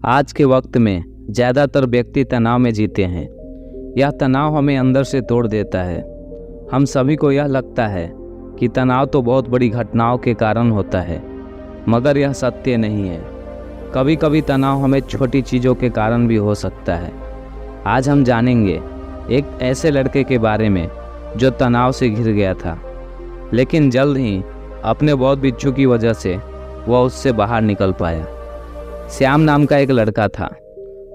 आज के वक्त में ज़्यादातर व्यक्ति तनाव में जीते हैं। यह तनाव हमें अंदर से तोड़ देता है। हम सभी को यह लगता है कि तनाव तो बहुत बड़ी घटनाओं के कारण होता है, मगर यह सत्य नहीं है। कभी कभी तनाव हमें छोटी चीज़ों के कारण भी हो सकता है। आज हम जानेंगे एक ऐसे लड़के के बारे में जो तनाव से घिर गया था, लेकिन जल्द ही अपने बौद्ध बिच्छू की वजह से वह उससे बाहर निकल पाया। श्याम नाम का एक लड़का था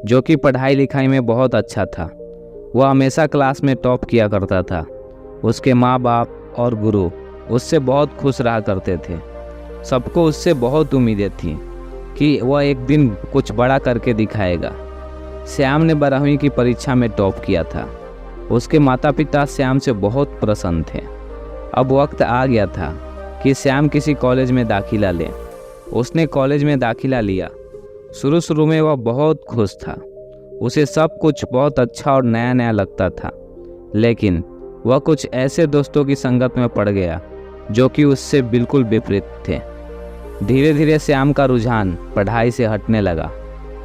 जो कि पढ़ाई लिखाई में बहुत अच्छा था। वह हमेशा क्लास में टॉप किया करता था। उसके माँ बाप और गुरु उससे बहुत खुश रहा करते थे। सबको उससे बहुत उम्मीदें थीं कि वह एक दिन कुछ बड़ा करके दिखाएगा। श्याम ने 12वीं की परीक्षा में टॉप किया था। उसके माता पिता श्याम से बहुत प्रसन्न थे। अब वक्त आ गया था कि श्याम किसी कॉलेज में दाखिला ले। उसने कॉलेज में दाखिला लिया। शुरू में वह बहुत खुश था। उसे सब कुछ बहुत अच्छा और नया नया लगता था, लेकिन वह कुछ ऐसे दोस्तों की संगत में पड़ गया जो कि उससे बिल्कुल विपरीत थे। धीरे धीरे श्याम का रुझान पढ़ाई से हटने लगा।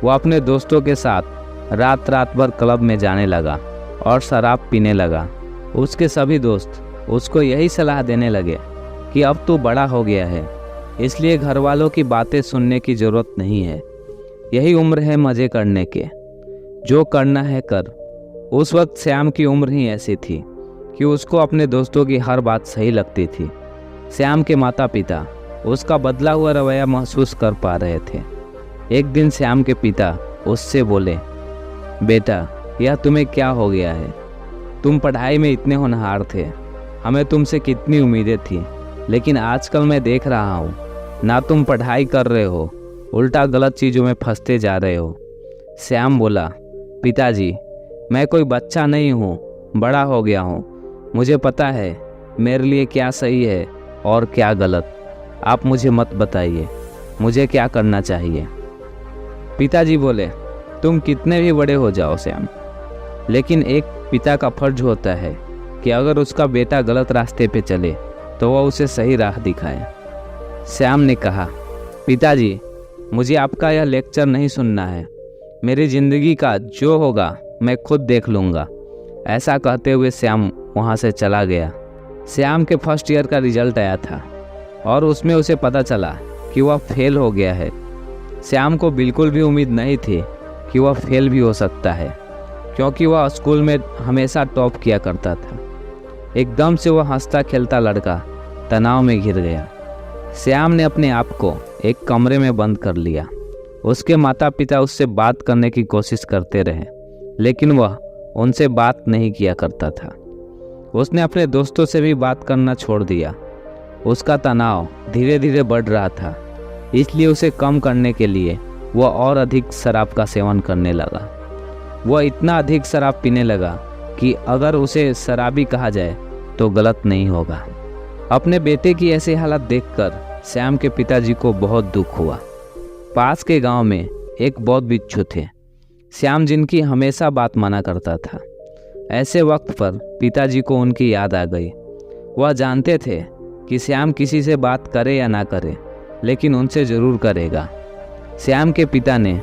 वह अपने दोस्तों के साथ रात भर क्लब में जाने लगा और शराब पीने लगा। उसके सभी दोस्त उसको यही सलाह देने लगे कि अब तू बड़ा हो गया है, इसलिए घर वालों की बातें सुनने की ज़रूरत नहीं है। यही उम्र है मज़े करने के, जो करना है कर। उस वक्त श्याम की उम्र ही ऐसी थी कि उसको अपने दोस्तों की हर बात सही लगती थी। श्याम के माता पिता उसका बदला हुआ रवैया महसूस कर पा रहे थे। एक दिन श्याम के पिता उससे बोले, बेटा, यह तुम्हें क्या हो गया है? तुम पढ़ाई में इतने होनहार थे, हमें तुमसे कितनी उम्मीदें थी, लेकिन आजकल मैं देख रहा हूँ ना तुम पढ़ाई कर रहे हो, उल्टा गलत चीज़ों में फंसते जा रहे हो। श्याम बोला, पिताजी, मैं कोई बच्चा नहीं हूँ, बड़ा हो गया हूँ। मुझे पता है मेरे लिए क्या सही है और क्या गलत। आप मुझे मत बताइए मुझे क्या करना चाहिए। पिताजी बोले, तुम कितने भी बड़े हो जाओ श्याम, लेकिन एक पिता का फर्ज होता है कि अगर उसका बेटा गलत रास्ते पे चले तो वह उसे सही राह दिखाए। श्याम ने कहा, पिताजी, मुझे आपका यह लेक्चर नहीं सुनना है। मेरी ज़िंदगी का जो होगा मैं खुद देख लूँगा। ऐसा कहते हुए श्याम वहाँ से चला गया। श्याम के फर्स्ट ईयर का रिजल्ट आया था और उसमें उसे पता चला कि वह फेल हो गया है। श्याम को बिल्कुल भी उम्मीद नहीं थी कि वह फेल भी हो सकता है, क्योंकि वह स्कूल में हमेशा टॉप किया करता था। एकदम से वह हंसता खेलता लड़का तनाव में घिर गया। श्याम ने अपने आप को एक कमरे में बंद कर लिया। उसके माता पिता उससे बात करने की कोशिश करते रहे, लेकिन वह उनसे बात नहीं किया करता था। उसने अपने दोस्तों से भी बात करना छोड़ दिया। उसका तनाव धीरे धीरे बढ़ रहा था, इसलिए उसे कम करने के लिए वह और अधिक शराब का सेवन करने लगा। वह इतना अधिक शराब पीने लगा कि अगर उसे शराबी कहा जाए तो गलत नहीं होगा। अपने बेटे की ऐसी हालत देखकर श्याम के पिताजी को बहुत दुख हुआ। पास के गांव में एक बौद्ध बिच्छू थे, श्याम जिनकी हमेशा बात माना करता था। ऐसे वक्त पर पिताजी को उनकी याद आ गई। वह जानते थे कि श्याम किसी से बात करे या ना करे, लेकिन उनसे ज़रूर करेगा। श्याम के पिता ने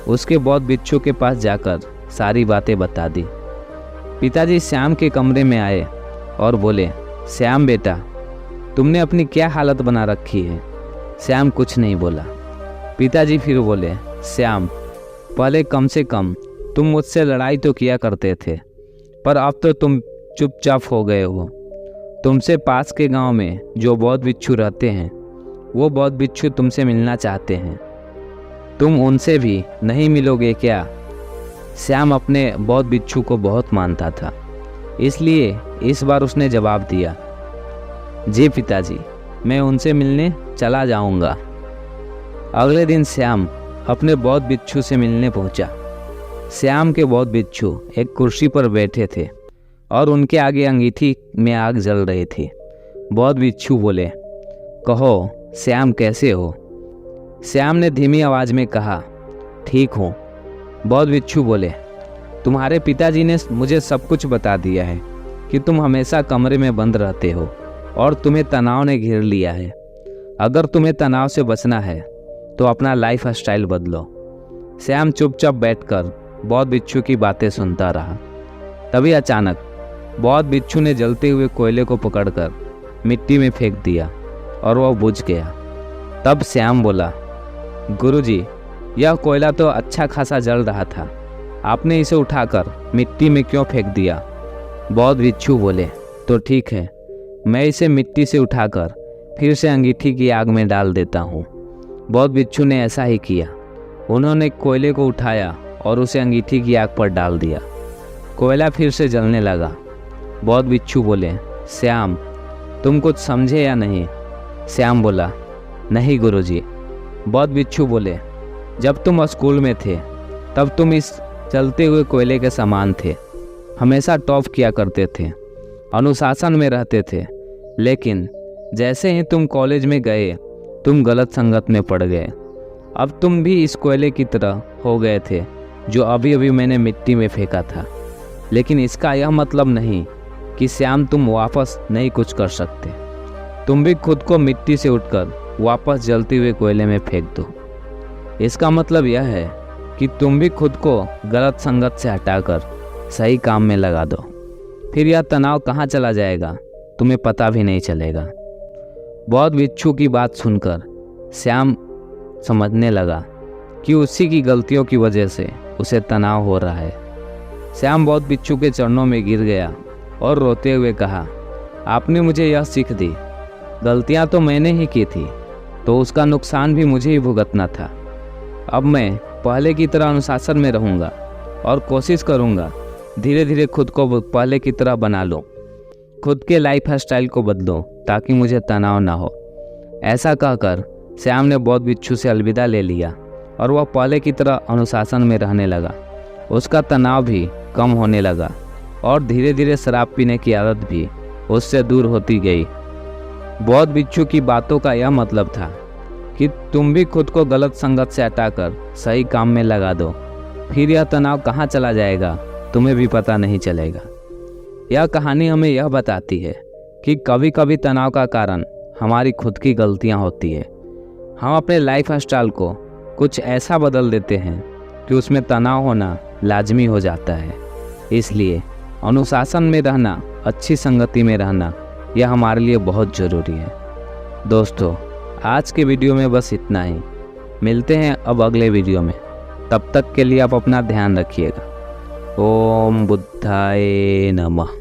उसके बौद्ध बिच्छू के पास जाकर सारी बातें बता दी। पिताजी श्याम के कमरे में आए और बोले, श्याम बेटा, तुमने अपनी क्या हालत बना रखी है? श्याम कुछ नहीं बोला। पिताजी फिर बोले, श्याम, पहले कम से कम तुम मुझसे लड़ाई तो किया करते थे, पर अब तो तुम चुपचाप हो गए हो। तुमसे पास के गांव में जो बौद्ध बिच्छू रहते हैं, वो बौद्ध बिच्छू तुमसे मिलना चाहते हैं। तुम उनसे भी नहीं मिलोगे क्या? श्याम अपने बौद्ध बिच्छू को बहुत मानता था, इसलिए इस बार उसने जवाब दिया, जी पिताजी, मैं उनसे मिलने चला जाऊंगा। अगले दिन श्याम अपने बौद्ध बिच्छू से मिलने पहुंचा। श्याम के बौद्ध बिच्छू एक कुर्सी पर बैठे थे और उनके आगे अंगीठी में आग जल रही थी। बौद्ध बिच्छू बोले, कहो श्याम, कैसे हो? श्याम ने धीमी आवाज़ में कहा, ठीक हूँ। बौद्ध बिच्छू बोले, तुम्हारे पिताजी ने मुझे सब कुछ बता दिया है कि तुम हमेशा कमरे में बंद रहते हो और तुम्हें तनाव ने घेर लिया है। अगर तुम्हें तनाव से बचना है तो अपना लाइफ स्टाइल बदलो। श्याम चुपचाप बैठकर बौद्ध भिक्षु की बातें सुनता रहा। तभी अचानक बौद्ध भिक्षु ने जलते हुए कोयले को पकड़कर मिट्टी में फेंक दिया और वह बुझ गया। तब श्याम बोला, गुरुजी, यह कोयला तो अच्छा खासा जल रहा था, आपने इसे उठाकर मिट्टी में क्यों फेंक दिया? बौद्ध भिक्षु बोले, तो ठीक है, मैं इसे मिट्टी से उठाकर फिर से अंगीठी की आग में डाल देता हूँ। बौद्ध भिक्षु ने ऐसा ही किया। उन्होंने कोयले को उठाया और उसे अंगीठी की आग पर डाल दिया। कोयला फिर से जलने लगा। बौद्ध भिक्षु बोले, श्याम, तुम कुछ समझे या नहीं? श्याम बोला, नहीं गुरुजी। बौद्ध भिक्षु बोले, जब तुम स्कूल में थे तब तुम इस जलते हुए कोयले के समान थे, हमेशा टॉप किया करते थे, अनुशासन में रहते थे, लेकिन जैसे ही तुम कॉलेज में गए तुम गलत संगत में पड़ गए। अब तुम भी इस कोयले की तरह हो गए थे जो अभी अभी मैंने मिट्टी में फेंका था। लेकिन इसका यह मतलब नहीं कि श्याम तुम वापस नहीं कुछ कर सकते। तुम भी खुद को मिट्टी से उठकर वापस जलते हुए कोयले में फेंक दो। इसका मतलब यह है कि तुम भी खुद को गलत संगत से हटाकर सही काम में लगा दो। फिर यह तनाव कहाँ चला जाएगा तुम्हें पता भी नहीं चलेगा। बौद्ध भिक्षु की बात सुनकर श्याम समझने लगा कि उसी की गलतियों की वजह से उसे तनाव हो रहा है। श्याम बौद्ध भिक्षु के चरणों में गिर गया और रोते हुए कहा, आपने मुझे यह सीख दी। गलतियां तो मैंने ही की थी, तो उसका नुकसान भी मुझे ही भुगतना था। अब मैं पहले की तरह अनुशासन में रहूँगा और कोशिश करूँगा धीरे धीरे खुद को पहले की तरह बना लूँ। खुद के लाइफ स्टाइल को बदलो ताकि मुझे तनाव ना हो। ऐसा कहकर श्याम ने बौद्ध भिक्षु से अलविदा ले लिया और वह पहले की तरह अनुशासन में रहने लगा। उसका तनाव भी कम होने लगा और धीरे धीरे शराब पीने की आदत भी उससे दूर होती गई। बौद्ध भिक्षु की बातों का यह मतलब था कि तुम भी खुद को गलत संगत से हटाकर सही काम में लगा दो। फिर यह तनाव कहाँ चला जाएगा तुम्हें भी पता नहीं चलेगा। यह कहानी हमें यह बताती है कि कभी कभी तनाव का कारण हमारी खुद की गलतियाँ होती है। हम अपने लाइफ स्टाइल को कुछ ऐसा बदल देते हैं कि उसमें तनाव होना लाजमी हो जाता है। इसलिए अनुशासन में रहना, अच्छी संगति में रहना, यह हमारे लिए बहुत ज़रूरी है। दोस्तों, आज के वीडियो में बस इतना ही। मिलते हैं अब अगले वीडियो में। तब तक के लिए आप अपना ध्यान रखिएगा। ओम बुद्धाय नमः।